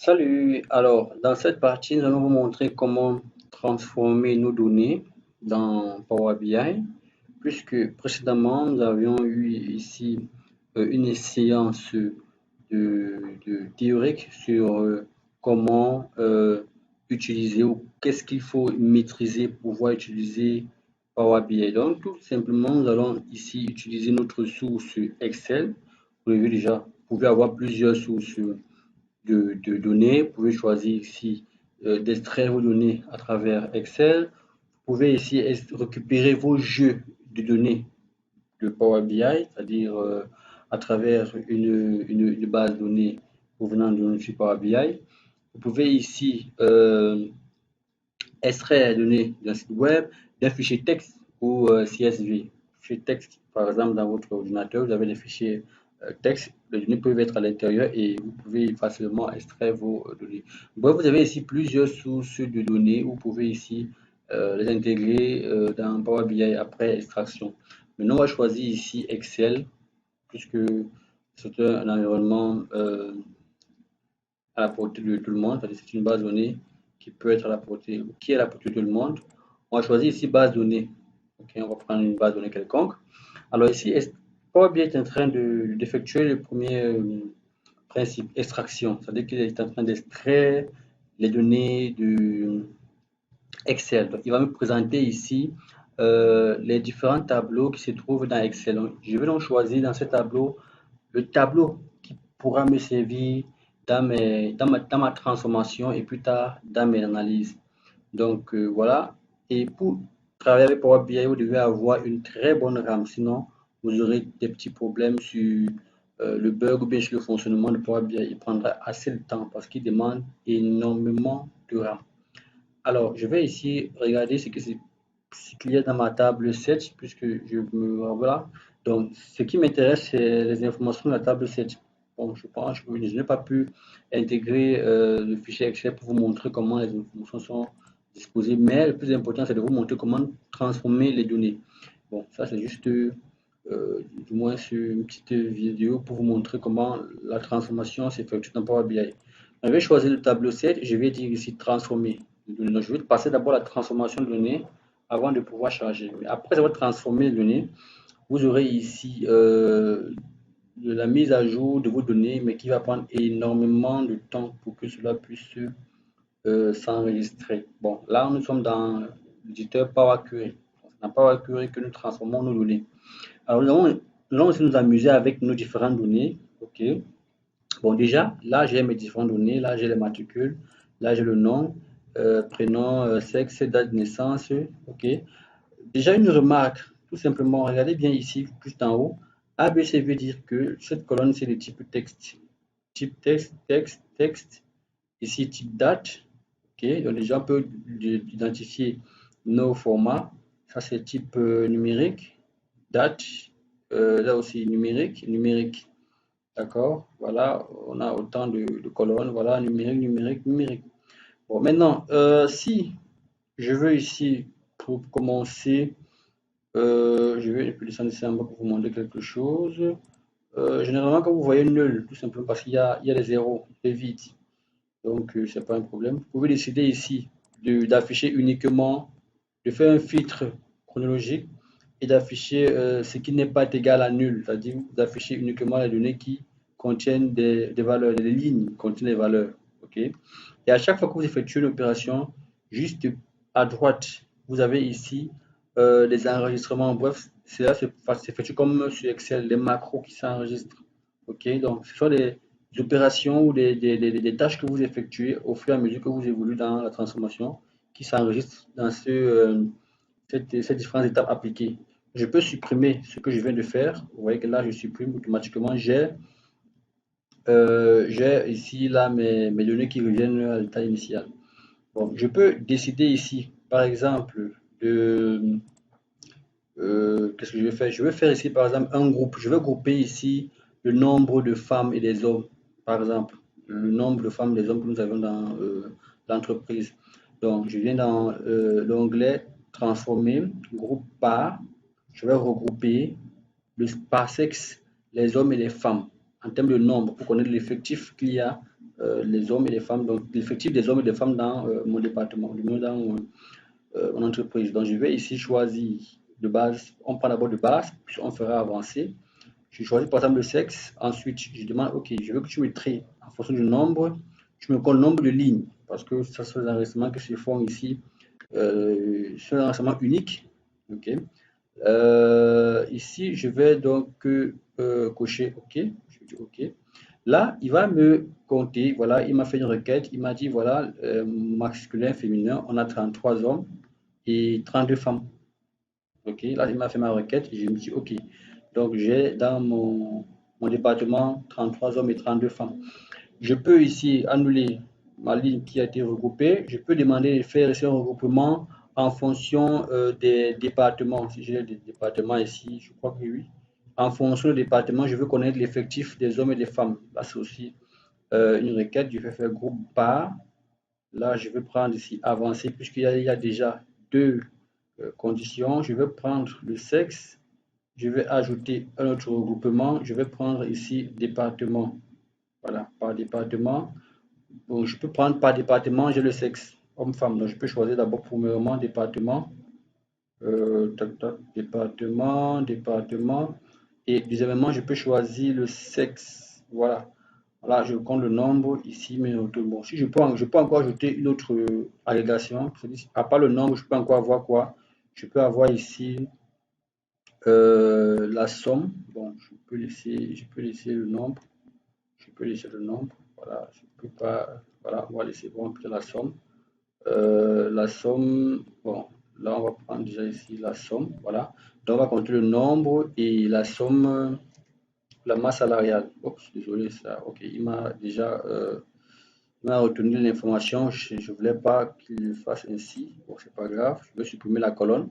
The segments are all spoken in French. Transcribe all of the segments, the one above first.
Salut, alors dans cette partie, nous allons vous montrer comment transformer nos données dans Power BI, puisque précédemment nous avions eu ici une séance théorique sur comment utiliser ou qu'est-ce qu'il faut maîtriser pour pouvoir utiliser Power BI. Donc tout simplement, nous allons ici utiliser notre source Excel. Vous l'avez vu déjà, vous pouvez avoir plusieurs sources de données. Vous pouvez choisir ici d'extraire vos données à travers Excel. Vous pouvez ici récupérer vos jeux de données de Power BI, c'est-à-dire à travers une base de données provenant de notre Power BI. Vous pouvez ici extraire les données d'un site web, d'un fichier texte ou CSV. Fichier texte, par exemple, dans votre ordinateur, vous avez des fichiers texte, les données peuvent être à l'intérieur et vous pouvez facilement extraire vos données. Bref, vous avez ici plusieurs sources de données. Vous pouvez ici les intégrer dans Power BI après extraction. Maintenant, on va choisir ici Excel, puisque c'est un environnement à la portée de tout le monde, c'est-à-dire c'est une base de données qui peut être à la portée, qui est à la portée de tout le monde. On va choisir ici base de données. Ok, on va prendre une base de données quelconque. Alors ici, Power BI est en train d'effectuer le premier principe, extraction. C'est-à-dire qu'il est en train d'extraire les données de Excel. Donc, il va me présenter ici les différents tableaux qui se trouvent dans Excel. Donc, je vais donc choisir dans ce tableau le tableau qui pourra me servir dans ma transformation et plus tard dans mes analyses. Donc voilà. Et pour travailler avec Power BI, vous devez avoir une très bonne RAM. Sinon, vous aurez des petits problèmes sur le bug ou bien sur le fonctionnement de Power BI. Il prendra assez de temps parce qu'il demande énormément de RAM. Alors, je vais ici regarder ce qu'il y a dans ma table 7, puisque je me voilà. Donc, ce qui m'intéresse, c'est les informations de la table 7. Bon, je pense que je n'ai pas pu intégrer le fichier Excel pour vous montrer comment les informations sont disposées, mais le plus important, c'est de vous montrer comment transformer les données. Bon, ça, c'est juste du moins sur une petite vidéo pour vous montrer comment la transformation s'effectue dans Power BI. Je vais choisir le tableau 7, je vais dire ici transformer. Donc, je vais passer d'abord la transformation de données avant de pouvoir charger. Mais après avoir transformé les données, vous aurez ici de la mise à jour de vos données, mais qui va prendre énormément de temps pour que cela puisse s'enregistrer. Bon, là, nous sommes dans l'éditeur Power Query. C'est dans Power Query que nous transformons nos données. Alors, nous allons aussi nous amuser avec nos différentes données. OK. Bon, déjà, là, j'ai mes différentes données. Là, j'ai les matricules. Là, j'ai le nom, prénom, sexe, date de naissance. OK. Déjà, une remarque, tout simplement, regardez bien ici, juste en haut. ABC veut dire que cette colonne, c'est le type texte. Type texte, texte, texte. Ici, type date. OK. Donc, déjà, on peut identifier nos formats. Ça, c'est type numérique. Date. Là aussi, numérique. Numérique. D'accord? Voilà, on a autant de colonnes. Voilà, numérique, numérique, numérique. Bon, maintenant, si je veux ici, pour commencer, je vais descendre ici en bas pour vous montrer quelque chose. Généralement, quand vous voyez nul, tout simplement parce qu'il y a des zéros, des vides. Donc, c'est pas un problème. Vous pouvez décider ici d'afficher uniquement, de faire un filtre chronologique et d'afficher ce qui n'est pas égal à nul, c'est-à-dire d'afficher uniquement les données qui contiennent des valeurs, les lignes qui contiennent des valeurs. OK? Et à chaque fois que vous effectuez une opération, juste à droite, vous avez ici les enregistrements. Bref, cela s'effectue comme sur Excel, les macros qui s'enregistrent. OK? Donc, ce sont des opérations ou des tâches que vous effectuez au fur et à mesure que vous évoluez dans la transformation qui s'enregistrent dans ces différentes étapes appliquées. Je peux supprimer ce que je viens de faire. Vous voyez que là, je supprime automatiquement. J'ai ici là mes données qui reviennent à l'état initial. Bon, je peux décider ici, par exemple, qu'est-ce que je vais faire? Je vais faire ici, par exemple, un groupe. Je vais grouper ici le nombre de femmes et des hommes, par exemple, le nombre de femmes et des hommes que nous avons dans l'entreprise. Donc, je viens dans l'onglet transformer, groupe par. Je vais regrouper par sexe les hommes et les femmes en termes de nombre pour connaître l'effectif qu'il y a les hommes et les femmes, donc l'effectif des hommes et des femmes dans mon département, du moins dans mon entreprise. Donc je vais ici choisir de base, on prend d'abord de base, puis on fera avancer. Je choisis par exemple le sexe, ensuite je demande, ok, je veux que tu me traites en fonction du nombre, tu me comptes le nombre de lignes, parce que ça c'est un enregistrements qui se font ici, c'est un enregistrement unique, ok. Ici, je vais donc cocher OK. Je dis OK. Là, il va me compter. Voilà, il m'a fait une requête. Il m'a dit voilà, masculin, féminin, on a 33 hommes et 32 femmes. OK. Là, il m'a fait ma requête et je me dis OK. Donc, j'ai dans mon département 33 hommes et 32 femmes. Je peux ici annuler ma ligne qui a été regroupée. Je peux demander de faire ce regroupement en fonction des départements. Si j'ai des départements ici, je crois que oui. En fonction des départements, je veux connaître l'effectif des hommes et des femmes. Là, c'est aussi une requête. Je vais faire groupe par. Là, je vais prendre ici avancer puisqu'il y a déjà deux conditions. Je vais prendre le sexe. Je vais ajouter un autre regroupement. Je vais prendre ici département. Voilà, par département. Bon, je peux prendre par département, j'ai le sexe, homme-femme. Donc, je peux choisir d'abord premièrement département, département. Et deuxièmement, je peux choisir le sexe. Voilà. Voilà, je compte le nombre ici, mais bon, si je peux encore ajouter une autre agrégation. À part le nombre, je peux encore avoir quoi? Je peux avoir ici la somme. Bon, je peux laisser le nombre. Je peux laisser le nombre. Voilà, je peux pas. Voilà, on va laisser bon, la somme. La somme, bon, là on va prendre déjà ici la somme, voilà. Donc on va compter le nombre et la somme, la masse salariale. Oups, désolé, ça, ok, il m'a retenu l'information, je ne voulais pas qu'il le fasse ainsi, bon, c'est pas grave, je vais supprimer la colonne,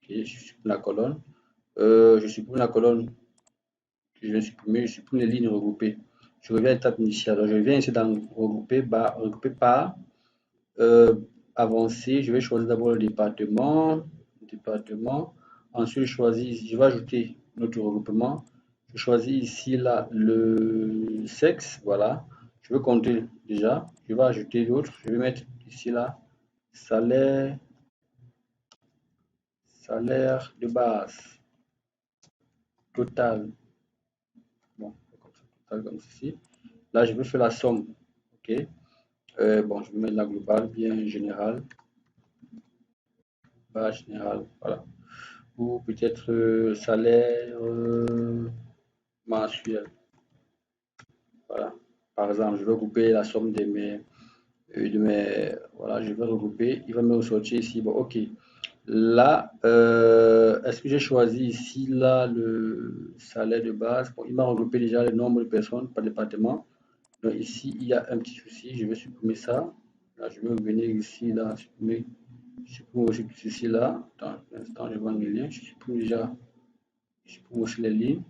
ok, je supprime la colonne, je supprime la colonne, je supprime les lignes regroupées, je reviens à l'étape initiale, donc je viens ici dans regrouper par, Euh, avancer, je vais choisir d'abord le département. Ensuite, je vais ajouter notre regroupement. Je choisis ici là le sexe, voilà. Je veux compter déjà. Je vais ajouter l'autre. Je vais mettre ici là salaire, salaire de base total. Bon, total comme ceci. Là, je vais faire la somme. Ok. Bon, je vais mettre la globale bien générale. Base générale, voilà. Ou peut-être salaire mensuel. Voilà. Par exemple, je vais regrouper la somme voilà, je vais regrouper. Il va me ressortir ici. Bon, ok. Là, est-ce que j'ai choisi ici là le salaire de base? Bon, il m'a regroupé déjà le nombre de personnes par département. Donc ici, il y a un petit souci. Je vais supprimer ça. Là, je vais revenir ici là, supprimer. Je supprime aussi ceci là. Dans l'instant, je vois mes liens. Je supprime déjà. Je supprime aussi les lignes.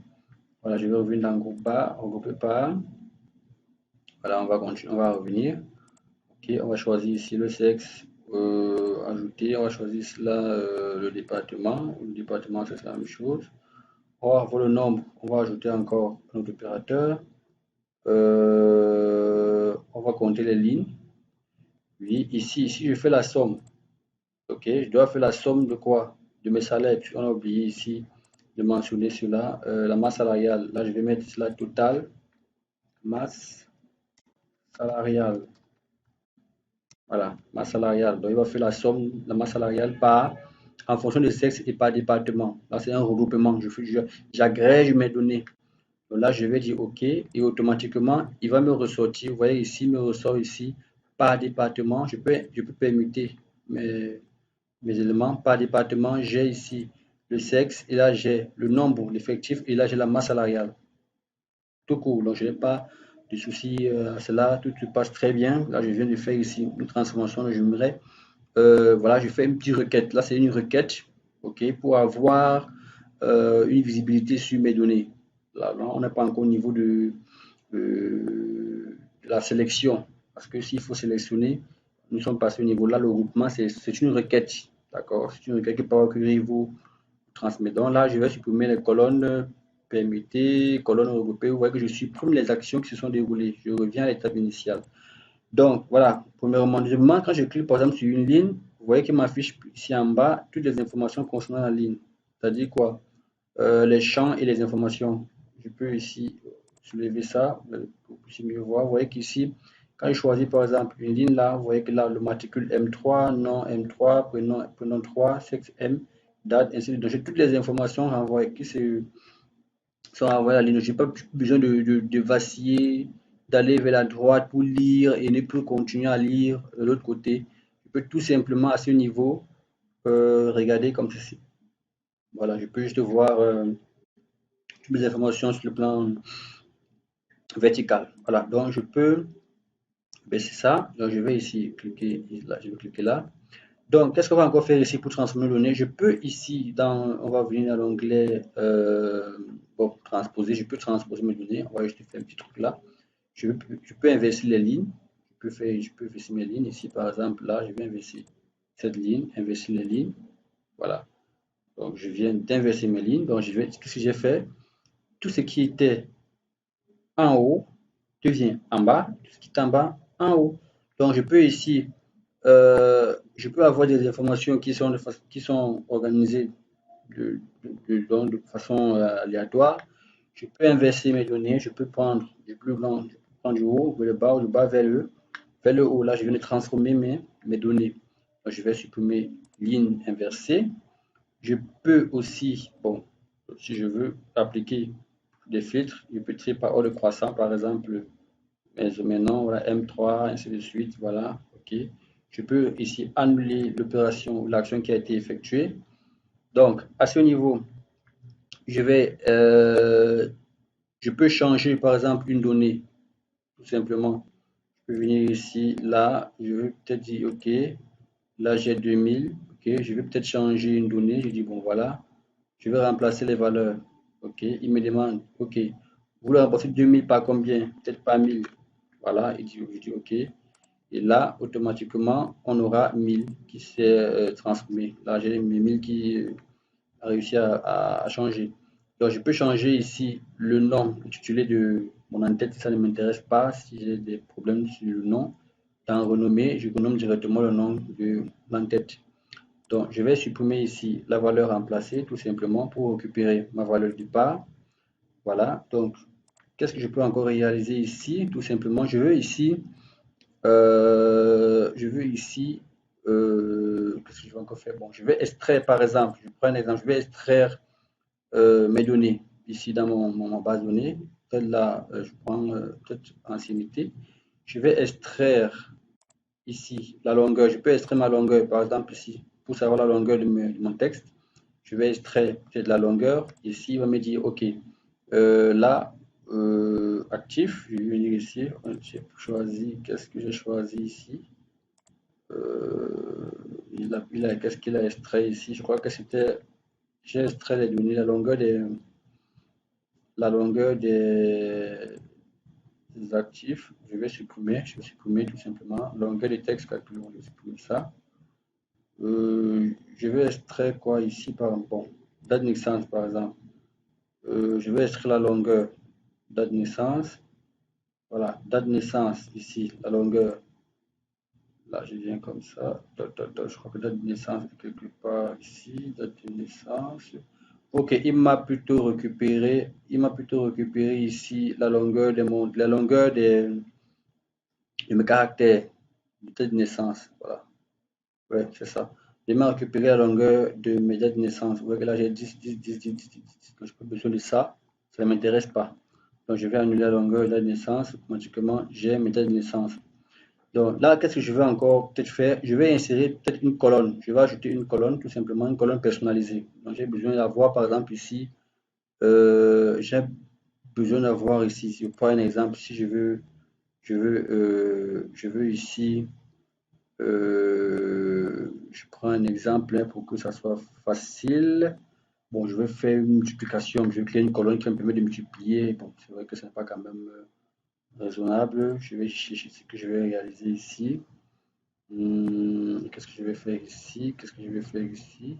Voilà, je vais revenir dans groupe par, regrouper par. Voilà, on va continuer, on va revenir. Ok, on va choisir ici le sexe, ajouter, on va choisir cela le département. Le département, c'est la même chose. On va avoir le nombre, on va ajouter encore notre opérateur. On va compter les lignes. Oui, ici, je fais la somme. Ok, je dois faire la somme de quoi? De mes salaires. On a oublié ici de mentionner cela. La masse salariale, là, je vais mettre cela total. Masse salariale. Voilà, masse salariale. Donc, il va faire la somme, la masse salariale par, en fonction du sexe et par département. Là, c'est un regroupement. J'agrège mes données. Donc là, je vais dire OK et automatiquement, il va me ressortir. Vous voyez ici, il me ressort ici par département. Je peux permuter mes éléments par département. J'ai ici le sexe et là, j'ai le nombre, l'effectif et là, j'ai la masse salariale. Tout court. Donc, je n'ai pas de soucis à cela. Tout se passe très bien. Là, je viens de faire ici une transformation. J'aimerais voilà, je fais une petite requête. Là, c'est une requête, ok, pour avoir une visibilité sur mes données. Là, on n'est pas encore au niveau de la sélection. Parce que s'il faut sélectionner, nous sommes passés au niveau là. Le groupement, c'est une requête. D'accord? C'est une requête que Power Query vous transmet. Donc là, je vais supprimer les colonnes permettez, colonne regroupée. Vous voyez que je supprime les actions qui se sont déroulées. Je reviens à l'étape initiale. Donc, voilà. Premièrement, quand je clique par exemple sur une ligne, vous voyez qu'il m'affiche ici en bas toutes les informations concernant la ligne. C'est-à-dire quoi? Les champs et les informations. Je peux ici soulever ça pour que vous mieux voir. Vous voyez qu'ici, quand je choisis par exemple une ligne là, vous voyez que là, le matricule M3, nom M3, prénom 3, sexe M, date, ainsi de suite. Donc, j'ai toutes les informations renvoyées qui sont renvoyées à la ligne. Je n'ai pas besoin de vaciller, d'aller vers la droite pour lire et ne plus continuer à lire de l'autre côté. Je peux tout simplement à ce niveau regarder comme ceci. Voilà, je peux juste voir toutes les informations sur le plan vertical. Voilà, donc je peux baisser ça. Donc je vais ici cliquer là, je vais cliquer là. Donc, qu'est-ce qu'on va encore faire ici pour transformer les données? Je peux ici, on va venir dans l'onglet bon, transposer. Je peux transposer mes données. On va juste faire un petit truc là. Je peux inverser les lignes. Je peux inverser mes lignes. Ici, par exemple, là, je vais inverser cette ligne, inverser les lignes. Voilà. Donc, je viens d'inverser mes lignes. Donc, qu'est-ce que j'ai fait? Tout ce qui était en haut devient en bas, tout ce qui est en bas en haut. Donc je peux ici, je peux avoir des informations qui sont organisées de façon aléatoire. Je peux inverser mes données, je peux prendre du plus grand, je peux prendre du haut vers le bas ou du bas vers le haut. Là, je viens de transformer mes données. Donc, je vais supprimer ligne inversée. Je peux aussi, bon, si je veux appliquer des filtres, je peux trier par ordre croissant, par exemple, maintenant, voilà, M3, ainsi de suite, voilà, ok. Je peux ici annuler l'opération ou l'action qui a été effectuée. Donc, à ce niveau, je vais, je peux changer, par exemple, une donnée, tout simplement. Je peux venir ici, là, je vais peut-être dire, ok, là j'ai 2000, ok, je vais peut-être changer une donnée, je dis, bon, voilà, je vais remplacer les valeurs, ok, il me demande, ok, vous voulez remplacer 2000 par combien? Peut-être par 1000, voilà, je dis, ok. Et là, automatiquement, on aura 1000 qui s'est transformé. Là, j'ai 1000 qui a réussi à changer. Donc, je peux changer ici le nom intitulé de mon en-tête si ça ne m'intéresse pas. Si j'ai des problèmes sur le nom, dans renommée, je renomme directement le nom de l'en-tête. Donc, je vais supprimer ici la valeur remplacée tout simplement pour récupérer ma valeur du départ. Voilà. Donc, qu'est-ce que je peux encore réaliser ici? Tout simplement, je veux ici, qu'est-ce que je vais encore faire? Bon, je vais extraire par exemple, je prends un exemple, je vais extraire mes données ici dans ma base de données. Peut-être là, je prends peut-être ancienneté. Je vais extraire ici la longueur. Je peux extraire ma longueur par exemple ici pour savoir la longueur de mon texte. Je vais extraire peut-être la longueur. Ici, il va me dire, OK, là, actif, je vais venir ici. J'ai choisi, qu'est-ce que j'ai choisi ici? Qu'est-ce qu'il a extrait ici? Je crois que c'était, j'ai extrait les données, des actifs. Je vais supprimer tout simplement. Longueur des textes calculés, on va supprimer ça. Je vais extraire quoi ici par exemple? Bon, date de naissance par exemple. Je vais extraire la longueur, date de naissance. Voilà, date de naissance ici, la longueur. Là, je viens comme ça. Je crois que date de naissance est quelque part ici. Date de naissance. Ok, il m'a plutôt récupéré ici la longueur de mes caractères de date de naissance. Voilà. Ouais, c'est ça. Il m'a récupéré la longueur de mes dates de naissance. Vous voyez que là, j'ai 10, 10, 10, 10, 10, 10. Donc, je n'ai pas besoin de ça. Ça ne m'intéresse pas. Donc, je vais annuler la longueur de date de naissance. Automatiquement, j'ai mes dates de naissance. Donc là, qu'est-ce que je vais encore peut-être faire? Je vais insérer peut-être une colonne. Je vais ajouter une colonne, tout simplement, une colonne personnalisée. Donc j'ai besoin d'avoir, par exemple, ici, j'ai besoin d'avoir ici, si je prends un exemple, si je veux ici, je prends un exemple hein, pour que ça soit facile. Bon, je vais faire une multiplication, je vais créer une colonne qui va me permettre de multiplier. Bon, c'est vrai que ce n'est pas quand même raisonnable. Je vais chercher ce que je vais réaliser ici. Qu'est-ce que je vais faire ici? Qu'est-ce que je vais faire ici?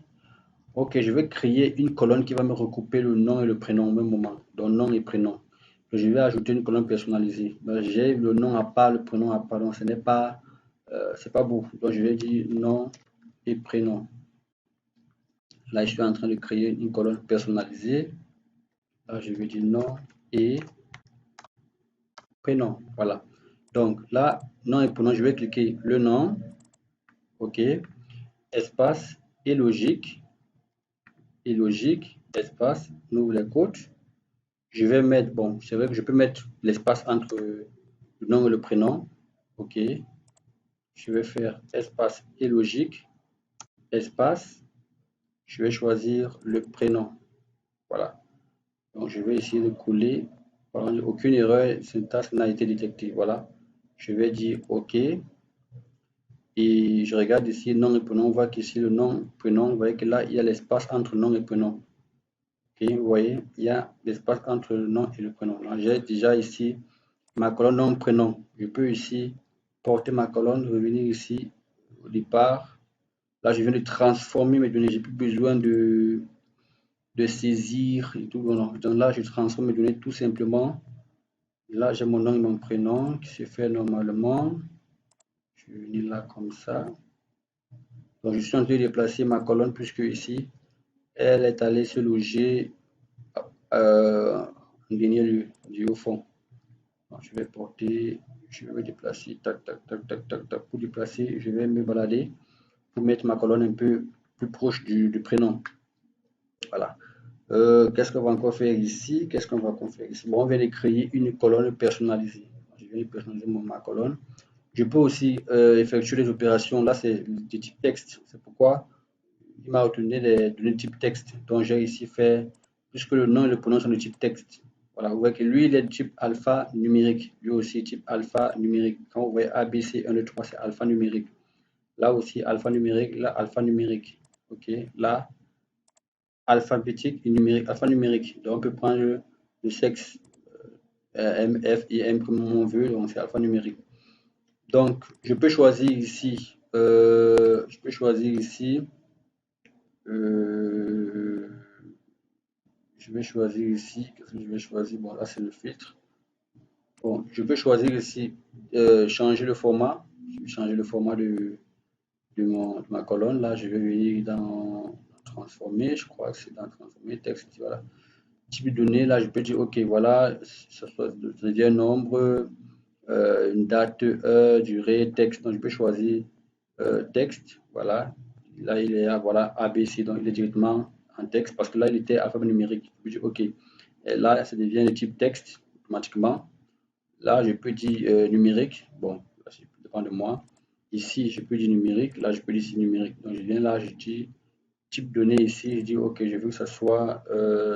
Ok, je vais créer une colonne qui va me recouper le nom et le prénom au même moment. Donc nom et prénom. Je vais ajouter une colonne personnalisée. Donc, j'ai le nom à part, le prénom à part. Donc ce n'est pas, c'est pas beau. Donc je vais dire nom et prénom. Là, je suis en train de créer une colonne personnalisée. Là, je vais dire nom et prénom. Voilà. Donc là, nom et prénom, je vais cliquer le nom. OK. Espace et logique. Et logique, espace, on ouvre les côtes. Je vais mettre, bon, c'est vrai que je peux mettre l'espace entre le nom et le prénom. OK. Je vais faire espace et logique. Espace. Je vais choisir le prénom. Voilà. Donc, je vais essayer de coller. Aucune erreur syntaxe n'a été détectée. Voilà. Je vais dire OK. Et je regarde ici nom et prénom. On voit qu'ici le nom, prénom, vous voyez que là, il y a l'espace entre nom et prénom. OK, vous voyez, il y a l'espace entre le nom et le prénom. J'ai déjà ici ma colonne nom prénom. Je peux ici porter ma colonne, revenir ici au départ. Là, je viens de transformer mes données. J'ai plus besoin de saisir et tout. Non. Donc là, je transforme mes données tout simplement. Là, j'ai mon nom et mon prénom qui se fait normalement. Je vais venir là comme ça. Donc, je suis en train de déplacer ma colonne puisque ici, elle est allée se loger en dernier lieu, du au fond. Donc, je vais porter, je vais déplacer, tac, tac, tac, tac, tac, tac. Pour déplacer, je vais me balader pour mettre ma colonne un peu plus proche du prénom. Voilà. Qu'est-ce qu'on va encore faire ici? Qu'est-ce qu'on va encore faire ici? Bon, on vient de créer une colonne personnalisée. Je vais personnaliser ma colonne. Je peux aussi effectuer des opérations. Là, c'est du type texte. C'est pourquoi il m'a retenu des données type texte. Donc, j'ai ici fait, puisque le nom et le prénom sont de type texte. Voilà, vous voyez que lui, il est de type alpha numérique. Lui aussi, type alpha numérique. Quand vous voyez ABC 1, 2, 3, c'est alpha numérique. Là aussi, alpha numérique. Là, alpha numérique. OK. Là, alphabétique et numérique. Alpha numérique. Donc, on peut prendre le sexe M, F et M comme on veut. Donc, c'est alpha numérique. Donc, je peux choisir ici. Je peux choisir ici. Je vais choisir ici. Qu'est-ce que je vais choisir? Bon, là, c'est le filtre. Bon, je peux choisir ici, changer le format. Je vais changer le format de ma colonne. Là, je vais venir dans transformer. Je crois que c'est dans transformer texte. Voilà. Type de données. Là, je peux dire, OK, voilà, ça devient un nombre, une date, heure, durée, texte. Donc, je peux choisir texte. Voilà. Là, il est à, voilà, ABC. Donc, il est directement en texte parce que là, il était alphabet numérique. Je peux dire, OK. Et là, ça devient le type texte automatiquement. Là, je peux dire numérique. Bon, ça dépend de moi. Ici, je peux dire numérique. Là, je peux dire ici numérique. Donc, je viens là, je dis type donné ici. Je dis, OK, je veux que ça soit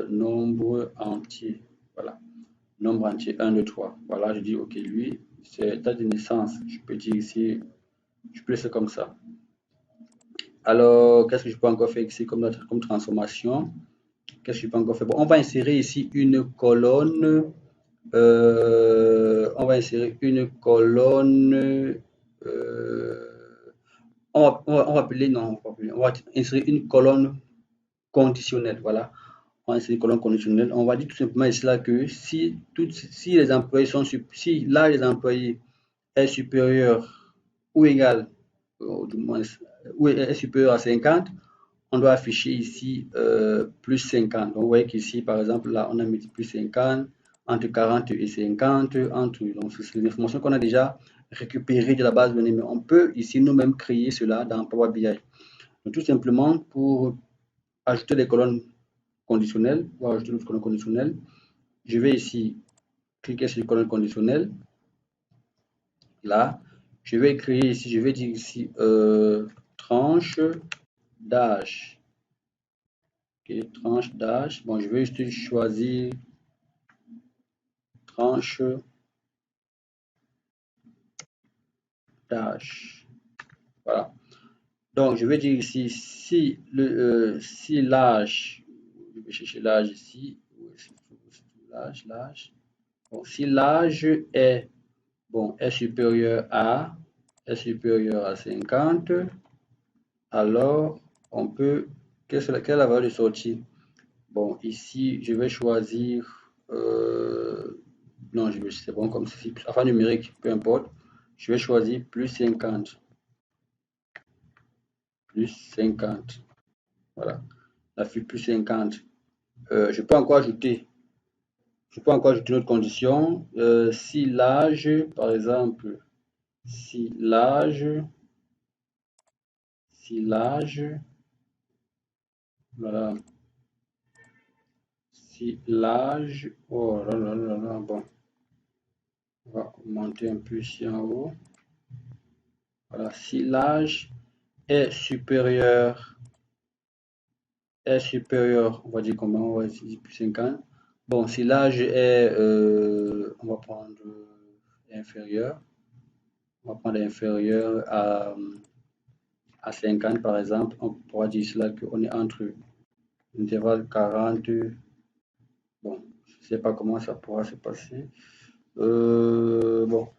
nombre entier. Voilà. Nombre entier 1, 2, 3. Voilà, je dis, OK, lui, c'est date de naissance. Je peux dire ici, je peux laisser comme ça. Alors, qu'est-ce que je peux encore faire ici comme transformation? Qu'est-ce que je peux encore faire? Bon, on va insérer ici une colonne. On va insérer une colonne. On va appeler, non, on va insérer une colonne conditionnelle. Voilà. On va insérer une colonne conditionnelle. On va dire tout simplement ici là que si les employés sont, si l'âge des employés est supérieur ou égal, du moins, ou est supérieur à 50, on doit afficher ici plus 50. Donc, vous voyez qu'ici, par exemple, là, on a mis plus 50, entre 40 et 50, donc c'est les informations qu'on a déjà récupérées de la base de données, mais on peut ici nous-mêmes créer cela dans Power BI. Donc, tout simplement, pour ajouter des colonnes conditionnelles, ou ajouter une colonne conditionnelle, je vais ici cliquer sur les colonnes conditionnelles. Là, je vais créer ici, je vais dire ici tranche d'âge. Okay, tranche d'âge. Bon, je vais juste choisir tranche d'âge. Voilà. Donc, je vais dire ici si si l'âge, je vais chercher l'âge ici. L'âge. Bon, si l'âge est supérieur à 50, alors on peut quelle est la valeur de sortie? Bon, ici, je vais choisir, non, c'est bon comme ceci, enfin numérique, peu importe. Je vais choisir plus 50. Plus 50. Voilà, la flux plus 50. Je peux encore ajouter une autre condition. Si l'âge, par exemple, si l'âge, voilà, si l'âge, oh là là là là, bon, on va monter un peu ici en haut. Voilà, si l'âge est supérieur, on va dire comment, on va dire plus 50. Bon, si l'âge est, on va prendre inférieur, à 50 par exemple, on pourra dire cela qu'on est entre l'intervalle 40, bon, je ne sais pas comment ça pourra se passer. Bon,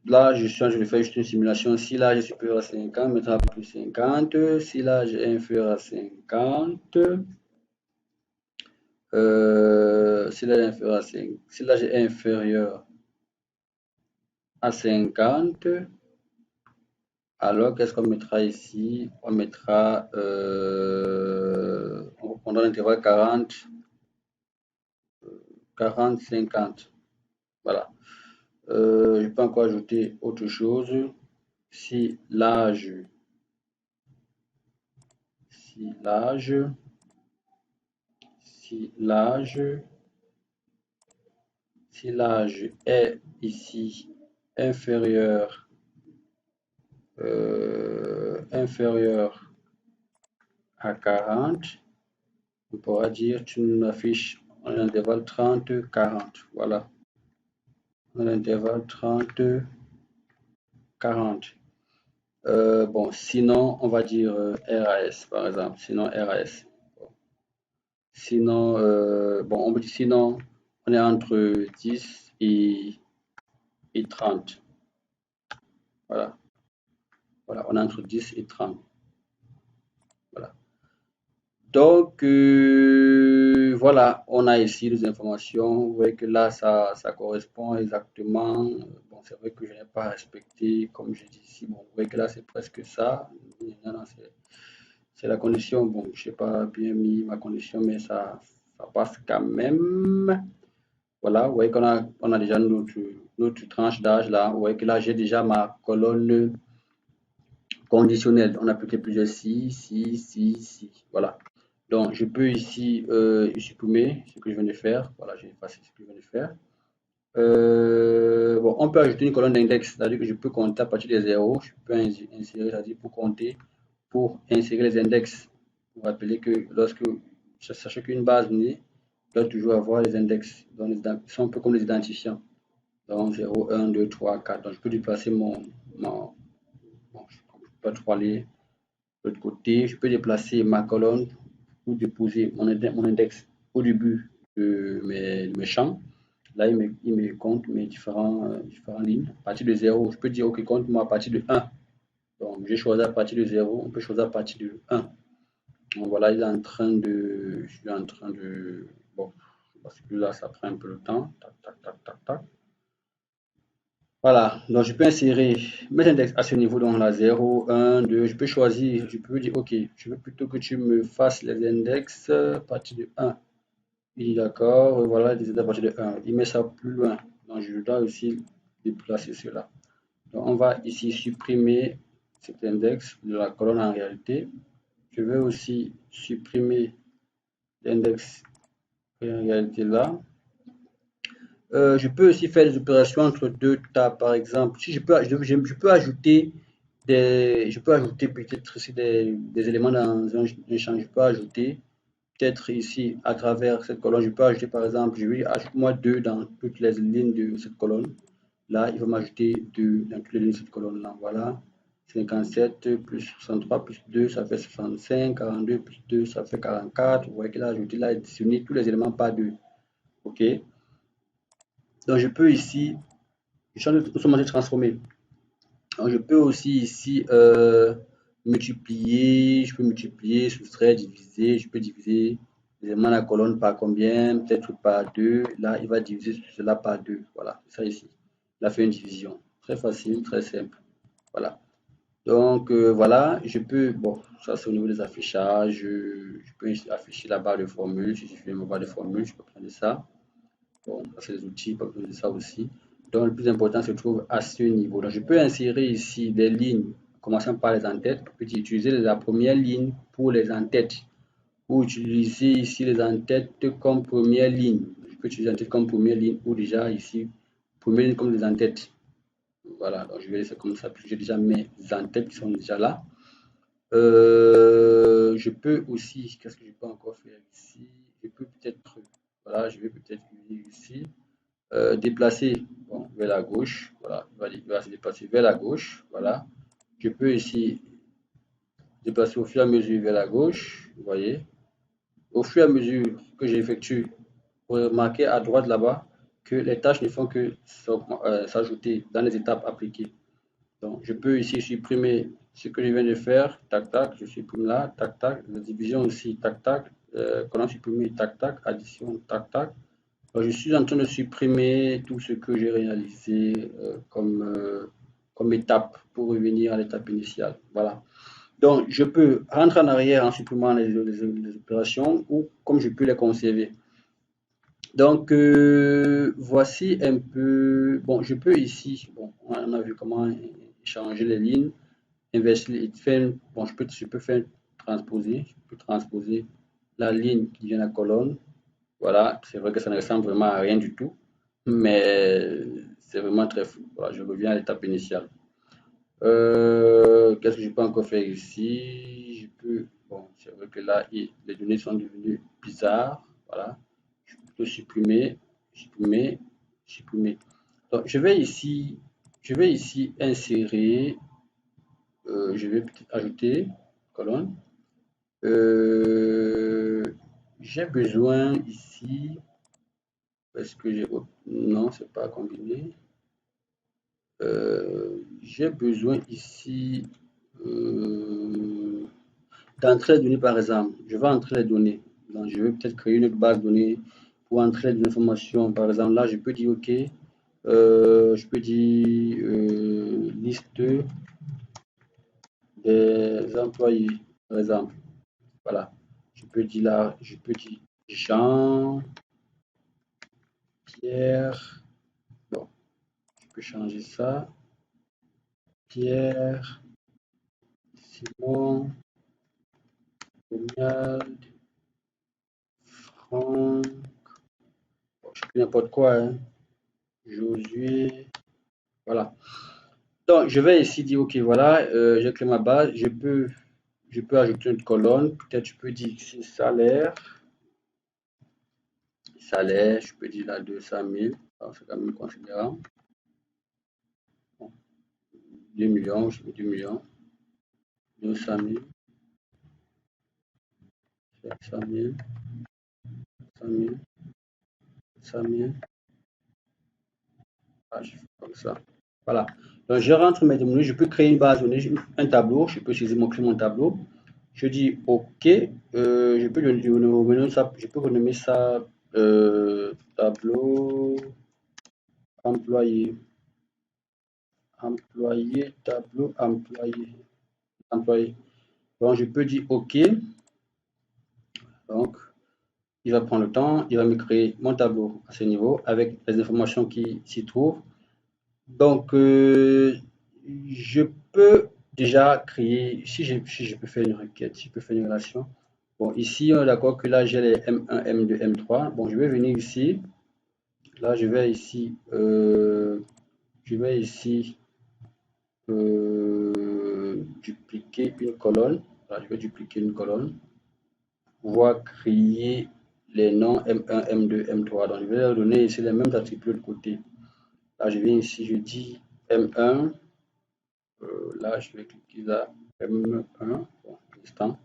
là, je fais juste une simulation. Si l'âge est supérieur à 50, mettra plus 50. Si l'âge est inférieur à 50, si l'âge est inférieur à 5, si l'âge est inférieur à 50, alors qu'est-ce qu'on mettra ici? On mettra, on prendra l'intervalle 40, 40, 50. Voilà. Je peux encore ajouter autre chose. Si l'âge, si l'âge, si l'âge, si l'âge est ici inférieur, inférieur à 40, on pourra dire tu nous affiches un intervalle 30, 40. Voilà. Un intervalle 30, 40. Bon, sinon, on va dire RAS, par exemple. Sinon, RAS. Sinon, bon, on peut dire sinon, on est entre 10 et 30. Voilà. Voilà, on est entre 10 et 30. Voilà. Donc, voilà, on a ici les informations. Vous voyez que là, ça correspond exactement. Bon, c'est vrai que je n'ai pas respecté, comme je dis ici. Bon, vous voyez que là, c'est presque ça. Non, non, c'est la condition. Bon, je n'ai pas bien mis ma condition, mais ça passe quand même. Voilà, vous voyez qu'on a déjà notre tranche d'âge là. Vous voyez que là, j'ai déjà ma colonne conditionnelle. On a appliqué plusieurs si. Voilà. Donc, je peux ici supprimer ce que je viens de faire. Voilà, j'ai effacé ce que je viens de faire. Bon, on peut ajouter une colonne d'index, c'est-à-dire que je peux compter à partir des zéros. Je peux insérer, c'est-à-dire pour compter, pour insérer les index. Vous vous rappelez que lorsque, sachez qu'une base donnée doit toujours avoir les index. Donc, ils sont un peu comme les identifiants. Donc, 0, 1, 2, 3, 4. Donc, je peux déplacer bon, je peux 3 aller de l'autre côté. Je peux déplacer ma colonne pour déposer mon index au début de mes champs. Là, il me compte mes différentes lignes. À partir de 0, je peux dire, OK, compte-moi à partir de 1. Donc, j'ai choisi à partir de 0, on peut choisir à partir de 1. Donc, voilà, je suis en train de, bon, parce que là, ça prend un peu de temps. Tac, tac, tac, tac, tac. Voilà, donc je peux insérer mes index à ce niveau, donc là 0, 1, 2, je peux choisir, je peux dire ok, je veux plutôt que tu me fasses les index à partir de 1. Il dit d'accord, voilà les index à partir de 1. Il met ça plus loin, donc je dois aussi déplacer cela. Donc on va ici supprimer cet index de la colonne en réalité. Je vais aussi supprimer l'index en réalité là. Je peux aussi faire des opérations entre deux tables, par exemple. Si je peux ajouter peut-être ici des éléments dans un champ. Je peux ajouter peut-être ici à travers cette colonne. Je peux ajouter par exemple, je vais ajoute-moi 2 dans toutes les lignes de cette colonne. Là, il va m'ajouter 2 dans toutes les lignes de cette colonne là. Voilà. 57 plus 63 plus 2, ça fait 65. 42 plus 2, ça fait 44. Vous voyez qu'il a ajouté là, additionné tous les éléments par 2. OK. Donc, je peux ici, je change de transformer. Donc, je peux aussi ici multiplier, je peux multiplier, soustraire, diviser, je peux diviser élément la colonne par combien, peut-être par 2. Là, il va diviser cela par 2. Voilà, c'est ça ici. Il a fait une division. Très facile, très simple. Voilà. Donc, voilà, je peux, bon, ça c'est au niveau des affichages. Je peux afficher la barre de formule. Si je fais ma barre de formule, je peux prendre ça. Bon, ça c'est les outils, pas besoin de ça aussi. Donc, le plus important se trouve à ce niveau. Donc, je peux insérer ici des lignes, commençant par les en-têtes. Je peux utiliser la première ligne pour les en-têtes. Ou utiliser ici les en-têtes comme première ligne. Je peux utiliser en-tête comme première ligne ou déjà ici, première ligne comme les en-têtes. Voilà, donc je vais laisser comme ça, puisque j'ai déjà mes en-têtes qui sont déjà là. Je peux aussi, qu'est-ce que je peux encore faire ici? Je peux peut-être, voilà, je vais peut-être venir ici, déplacer bon, vers la gauche, voilà, il va se déplacer vers la gauche, voilà. Je peux ici déplacer au fur et à mesure vers la gauche, vous voyez. Au fur et à mesure que j'effectue, vous remarquez à droite là-bas que les tâches ne font que s'ajouter dans les étapes appliquées. Donc, je peux ici supprimer ce que je viens de faire, tac, tac, je supprime là, tac, tac, la division aussi, tac, tac, colonne supprimée, tac, tac, addition, tac, tac. Donc, je suis en train de supprimer tout ce que j'ai réalisé comme étape pour revenir à l'étape initiale. Voilà. Donc, je peux rentrer en arrière en supprimant les opérations ou comme je peux les conserver. Donc, voici un peu. Bon, je peux ici, bon, on a vu comment changer les lignes, inverser, faire, bon, je peux faire transposer, je peux transposer la ligne qui vient de la colonne. Voilà, c'est vrai que ça ne ressemble vraiment à rien du tout, mais c'est vraiment très fou. Voilà, je reviens à l'étape initiale. Qu'est-ce que je peux encore faire ici? Je peux, bon, c'est vrai que là, les données sont devenues bizarres. Voilà, je peux supprimer, supprimer, supprimer. Donc, je vais ici insérer, je vais peut-être ajouter colonne. Euh, j'ai besoin ici, est-ce que j'ai, non, c'est pas combiné. J'ai besoin ici d'entrer les données par exemple. Je vais entrer les données. Donc, je vais peut-être créer une autre base de données pour entrer les informations. Par exemple, là, je peux dire OK. Je peux dire liste des employés, par exemple. Voilà. Je peux dire là, je peux dire Jean, Pierre. Bon, je peux changer ça. Pierre, Simon, Ronald, Franck, bon, je peux n'importe quoi, hein. Josué, voilà. Donc, je vais ici dire, OK, voilà, j'ai créé ma base, je peux ajouter une colonne, peut-être je peux dire ici salaire, salaire, je peux dire là 200 000, c'est quand même considérable. Bon, 2 millions, je peux 2 millions, 200 000, 700 000, 100 000, 100 000, ah, je fais comme ça. Voilà. Donc, je rentre mes données, je peux créer une base de données, un tableau, je peux saisir mon tableau. Je dis OK, je peux renommer ça, je peux renommer ça tableau employé, employé, tableau employé, employé. Donc, je peux dire OK. Donc, il va prendre le temps, il va me créer mon tableau à ce niveau avec les informations qui s'y trouvent. Donc, je peux déjà créer, si je peux faire une requête, si je peux faire une relation. Bon, ici, on est d'accord que là, j'ai les M1, M2, M3. Bon, je vais venir ici. Là, je vais ici dupliquer une colonne. Là, je vais dupliquer une colonne. Pouvoir créer les noms M1, M2, M3. Donc, je vais leur donner ici les mêmes attributs de côté. Là, je viens ici, je dis M1. Là, je vais cliquer là, M1. Bon, un instant.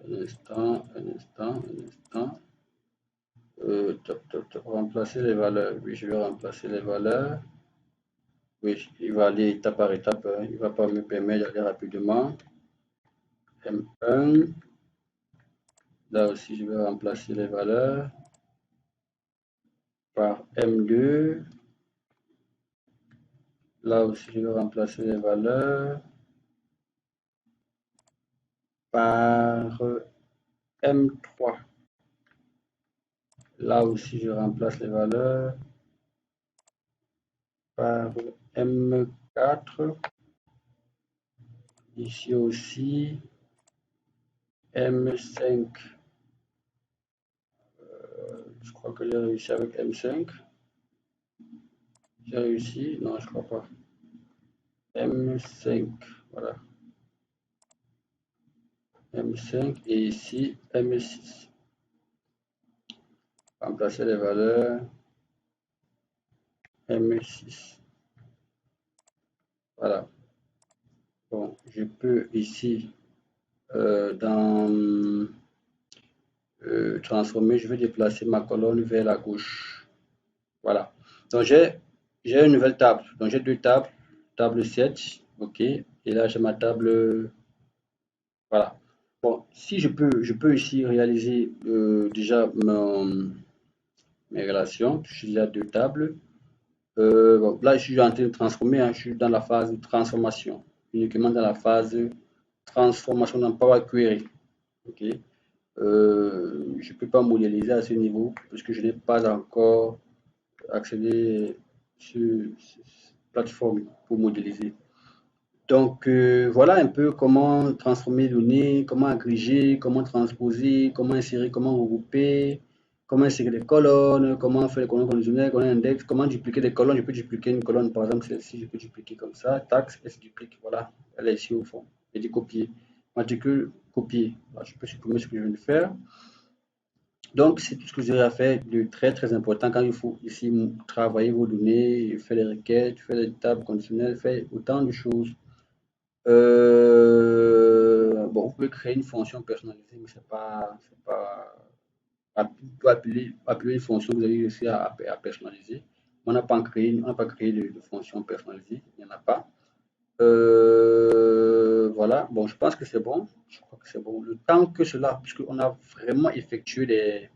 Un instant, un instant, un instant. Remplacer les valeurs. Oui, je vais remplacer les valeurs. Oui, il va aller étape par étape, hein. Il va pas me permettre d'aller rapidement. M1, là aussi je vais remplacer les valeurs par M2. Là aussi je vais remplacer les valeurs par M3. Là aussi je remplace les valeurs par M4. Ici aussi M5. Je crois que j'ai réussi avec M5. J'ai réussi? Non, je crois pas. M5. Voilà. M5 et ici M6. Remplacer les valeurs M6. Voilà. Bon, je peux ici dans transformer, je vais déplacer ma colonne vers la gauche. Voilà. Donc j'ai une nouvelle table. Donc j'ai deux tables. Table 7. OK. Et là j'ai ma table. Voilà. Bon, si je peux ici réaliser déjà mes relations. Je suis déjà deux tables. Bon, là, je suis en train de transformer, hein, je suis dans la phase de transformation, uniquement dans la phase de transformation dans Power Query. Ok. Je ne peux pas modéliser à ce niveau parce que je n'ai pas encore accédé sur cette plateforme pour modéliser. Donc, voilà un peu comment transformer les données, comment agréger, comment transposer, comment insérer, comment regrouper, comment insérer des colonnes, comment faire les colonnes conditionnelles, colonnes index, comment dupliquer des colonnes. Je peux dupliquer une colonne, par exemple, celle-ci, je peux dupliquer comme ça. Taxe, elle se duplique, voilà, elle est ici au fond. Je dis copier. Matricule, copier. Voilà, je peux supprimer ce que je viens de faire. Donc, c'est tout ce que vous avez à faire de très très important quand il faut ici travailler vos données, faire les requêtes, faire les tables conditionnelles, faire autant de choses. Bon, vous pouvez créer une fonction personnalisée, mais c'est pas, vous pouvez appeler une fonction que vous avez réussi à personnaliser. On n'a pas créé de fonction personnalisée, il n'y en a pas. Voilà, bon, je pense que c'est bon. Je crois que c'est bon. Le temps que cela, puisqu'on a vraiment effectué des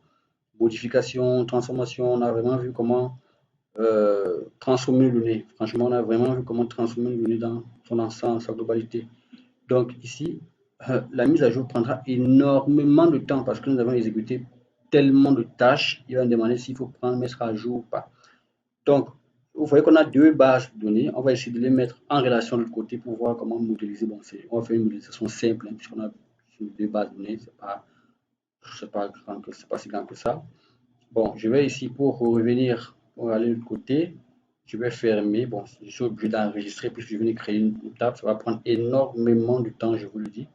modifications, transformations, on a vraiment vu comment transformer une donnée. Franchement, on a vraiment vu comment transformer une donnée dans son ensemble, sa globalité. Donc ici, la mise à jour prendra énormément de temps parce que nous avons exécuté tellement de tâches. Il va me demander s'il faut prendre, mettre à jour ou pas. Donc, vous voyez qu'on a deux bases de données. On va essayer de les mettre en relation de l'autre côté pour voir comment modéliser. Bon, on va faire une modélisation simple, hein, puisqu'on a deux bases de données. C'est pas si grand que ça. Bon, je vais ici pour revenir, pour aller de l'autre côté. Je vais fermer. Bon, je suis obligé d'enregistrer puisque je venais créer une table. Ça va prendre énormément de temps, je vous le dis.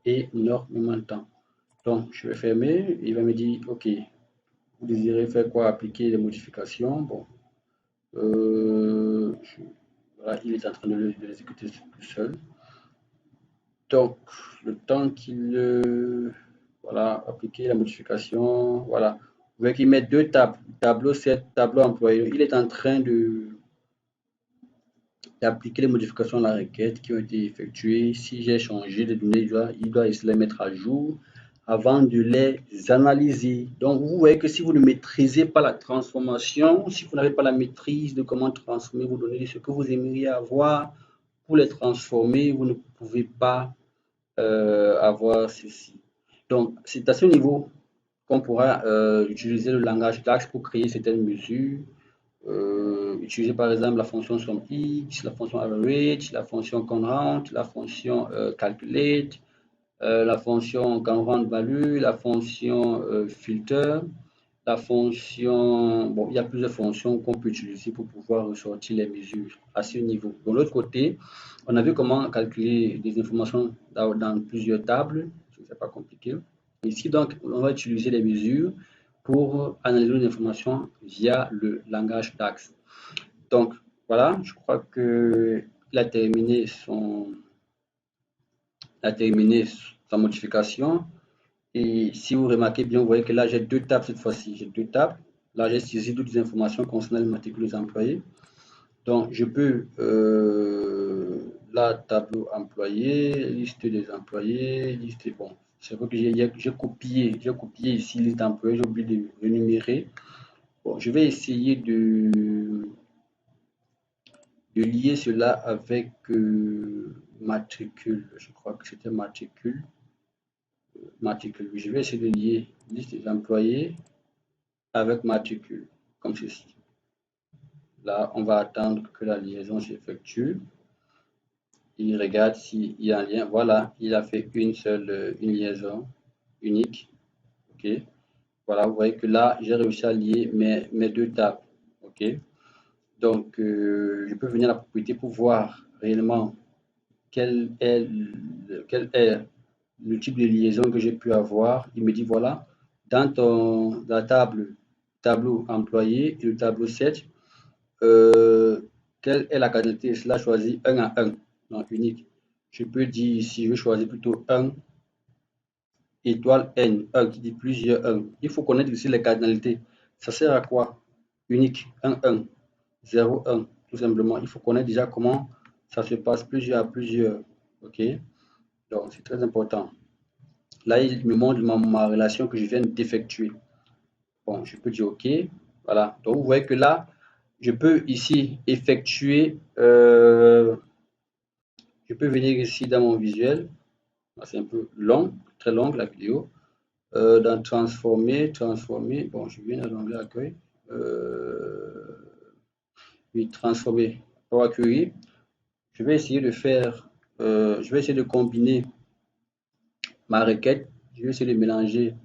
Énormément de temps. Donc, je vais fermer. Il va me dire, OK, vous désirez faire quoi? Appliquer des modifications. Bon, voilà, il est en train de l'exécuter tout seul. Donc, le temps qu'il voilà, appliquer la modification, voilà. Vous voyez qu'il met deux tables, tableau 7, tableau employé. Il est en train d'appliquer les modifications à la requête qui ont été effectuées. Si j'ai changé les données, il doit essayer de les mettre à jour avant de les analyser. Donc, vous voyez que si vous ne maîtrisez pas la transformation, si vous n'avez pas la maîtrise de comment transformer vos données, ce que vous aimeriez avoir pour les transformer, vous ne pouvez pas avoir ceci. Donc, c'est à ce niveau qu'on pourra utiliser le langage DAX pour créer certaines mesures. Utiliser par exemple la fonction SUMX, la fonction average, la fonction count, la fonction calculate, la fonction count value, la fonction filter, la fonction. Bon, il y a plusieurs fonctions qu'on peut utiliser pour pouvoir ressortir les mesures à ce niveau. De l'autre côté, on a vu comment calculer des informations dans plusieurs tables. C'est pas compliqué. Ici, donc, on va utiliser les mesures pour analyser les informations via le langage DAX. Donc, voilà, je crois qu'il a terminé sa modification. Et si vous remarquez bien, vous voyez que là, j'ai deux tables cette fois-ci. J'ai deux tables. Là, j'ai saisi toutes les informations concernant le matricule des employés. Donc, je peux, là, tableau employé, liste des employés, liste, bon, c'est vrai que j'ai copié ici liste d'employés, j'ai oublié de rénumérer. Bon, je vais essayer de lier cela avec matricule. Je crois que c'était matricule. Matricule. Je vais essayer de lier liste des employés avec matricule, comme ceci. Là, on va attendre que la liaison s'effectue. Il regarde s'il y a un lien. Voilà, il a fait une liaison unique. OK. Voilà, vous voyez que là, j'ai réussi à lier mes deux tables. OK. Donc, je peux venir à la propriété pour voir réellement quel est le type de liaison que j'ai pu avoir. Il me dit, voilà, dans la tableau employé et le tableau 7, quelle est la quantité? Cela choisit 1 à 1, donc unique. Je peux dire ici, je vais choisir plutôt 1 étoile N, 1 qui dit plusieurs 1. Il faut connaître ici les cardinalités. Ça sert à quoi? Unique, 1, 1, 0, 1, tout simplement. Il faut connaître déjà comment ça se passe plusieurs à plusieurs. OK? Donc, c'est très important. Là, il me montre ma relation que je viens d'effectuer. Bon, je peux dire OK. Voilà. Donc, vous voyez que là, je peux ici effectuer, je peux venir ici dans mon visuel. C'est un peu long, très long la vidéo. Dans transformer, bon, je viens dans l'onglet accueil. Oui, transformer Power Query. Je vais essayer de faire, je vais essayer de combiner ma requête. Je vais essayer de mélanger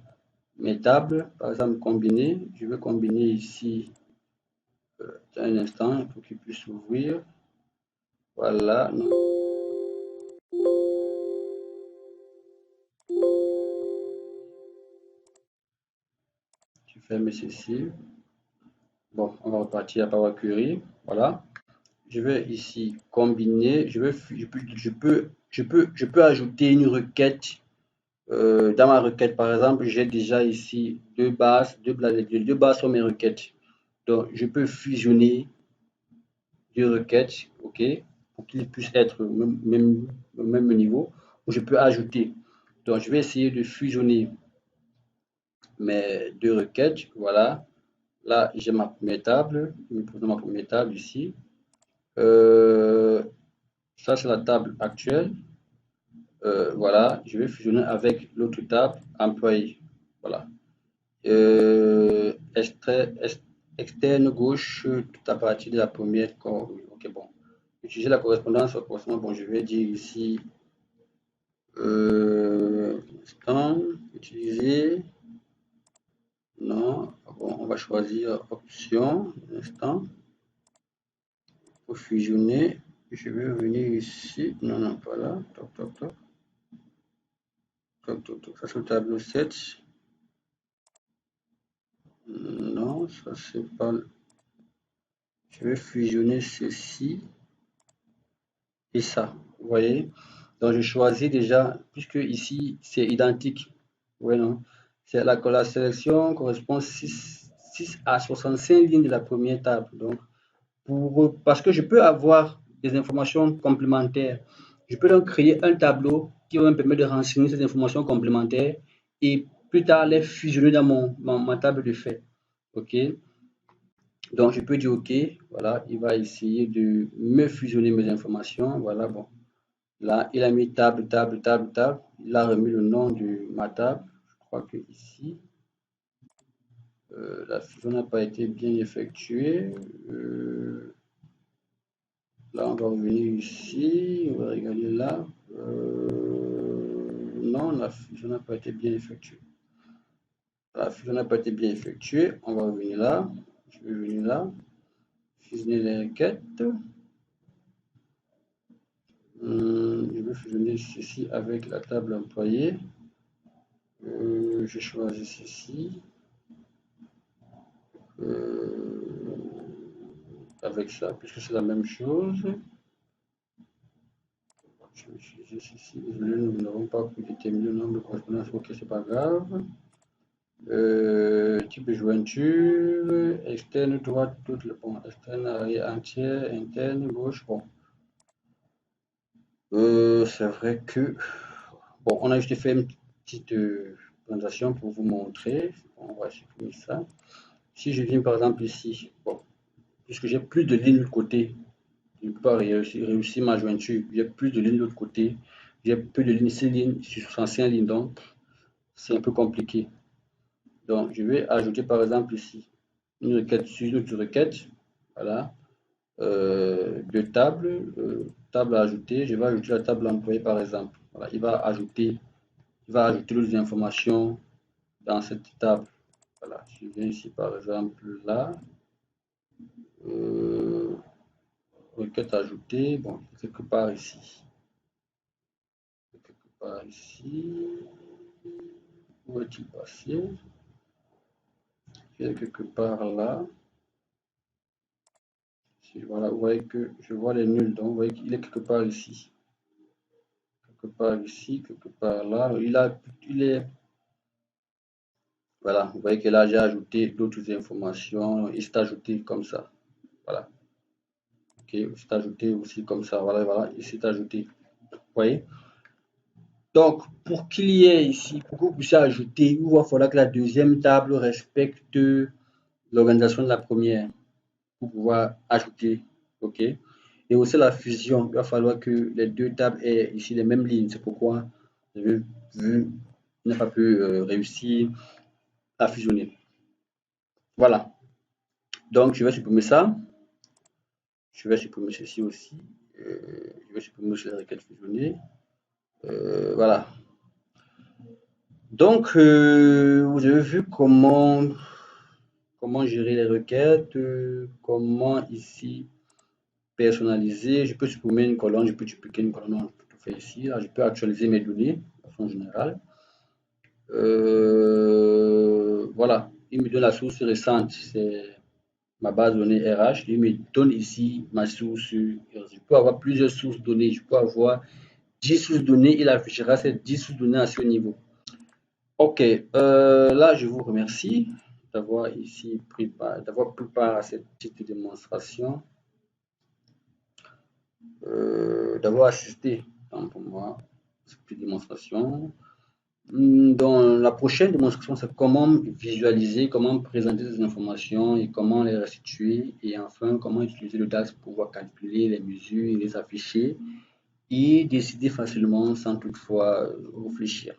mes tables, par exemple combiner. Je vais combiner ici un instant pour qu'il puisse s'ouvrir. Voilà. Je ferme ceci. Bon, on va repartir à Power Query. Voilà. Je vais ici combiner. Je peux ajouter une requête. Dans ma requête, par exemple, j'ai déjà ici deux bases sur mes requêtes. Donc, je peux fusionner deux requêtes, OK, pour qu'ils puissent être au même niveau, ou je peux ajouter. Donc, je vais essayer de fusionner mes deux requêtes. Voilà. Là, j'ai ma première table. Je me pose ma première table ici. Ça, c'est la table actuelle. Voilà, je vais fusionner avec l'autre table, employé. Voilà. Externe gauche, tout à partir de la première. Ok, bon. Utiliser la correspondance au correspondant. Bon, je vais dire ici utiliser. Non, bon, on va choisir option. Instant. Pour fusionner, je vais venir ici. Non, non, pas là. Toc, toc, toc. Toc, toc, toc. Ça, c'est le tableau 7. Non, ça c'est pas. Je vais fusionner ceci et ça. Vous voyez? Donc je choisis déjà, puisque ici c'est identique. Oui, non? C'est la sélection correspond 6 à 65 lignes de la première table. Donc, parce que je peux avoir des informations complémentaires. Je peux donc créer un tableau qui va me permettre de renseigner ces informations complémentaires et plus tard les fusionner dans ma table de fait. OK? Donc, je peux dire OK. Voilà, il va essayer de me fusionner mes informations. Voilà, bon. Là, il a mis table, table, table, table. Il a remis le nom de ma table. Je crois que ici, la fusion n'a pas été bien effectuée. Là, on va revenir ici. On va regarder là. Non, la fusion n'a pas été bien effectuée. La fusion n'a pas été bien effectuée. On va revenir là. Je vais venir là. Fusionner les requêtes. Je vais fusionner ceci avec la table employée. Je choisis ceci. Avec ça, puisque c'est la même chose. Je vais utiliser ceci. Désolé, nous n'avons pas pu déterminer le nombre de correspondances. Ok, c'est pas grave. Type de jointure, externe, droite, toute le bon, externe, arrière, entière, interne, gauche, bon. C'est vrai que, bon, on a juste fait une petite présentation pour vous montrer. On va supprimer ça. Si je viens par exemple ici, bon, puisque j'ai plus de lignes de l'autre côté, je ne peux pas réussir ma jointure. J'ai plus de lignes de l'autre côté. J'ai plus de lignes, 6 lignes sur 65 lignes, donc c'est un peu compliqué. Donc, je vais ajouter par exemple ici une requête sur une autre requête. Voilà. Deux tables, table à ajouter. Je vais ajouter la table employée par exemple. Voilà. Il va ajouter les informations dans cette table. Voilà. Je viens ici par exemple là. Euh, requête ajoutée. Bon, quelque part ici. Quelque part ici. Où est-il passé? Il est quelque part là. Voilà, vous voyez que je vois les nuls, donc vous voyez qu'il est quelque part ici. Quelque part ici, quelque part là. Il est, voilà, vous voyez que là j'ai ajouté d'autres informations. Il s'est ajouté comme ça. Voilà. Ok, il s'est ajouté aussi comme ça. Voilà, voilà, il s'est ajouté. Vous voyez? Donc, pour qu'il y ait ici, pour que vous puissiez ajouter, il va falloir que la deuxième table respecte l'organisation de la première pour pouvoir ajouter. OK? Et aussi la fusion, il va falloir que les deux tables aient ici les mêmes lignes. C'est pourquoi je n'ai pas pu réussir à fusionner. Voilà. Donc, je vais supprimer ça. Je vais supprimer ceci aussi. Je vais supprimer aussi la requête fusionnée. Voilà. Donc, vous avez vu comment gérer les requêtes, comment ici personnaliser. Je peux supprimer une colonne, je peux dupliquer une colonne, je peux tout faire ici. Là, je peux actualiser mes données de façon générale. Voilà, il me donne la source récente, c'est ma base de données RH. Il me donne ici ma source. Je peux avoir plusieurs sources données. Je peux avoir 10 sources données. Il affichera ces 10 sources données à ce niveau. Ok, là je vous remercie d'avoir ici d'avoir pris part à cette petite démonstration, d'avoir assisté pour moi à cette petite démonstration. Dans la prochaine démonstration, c'est comment visualiser, comment présenter ces informations et comment les restituer. Et enfin, comment utiliser le DAX pour pouvoir calculer les mesures et les afficher et décider facilement sans toutefois réfléchir.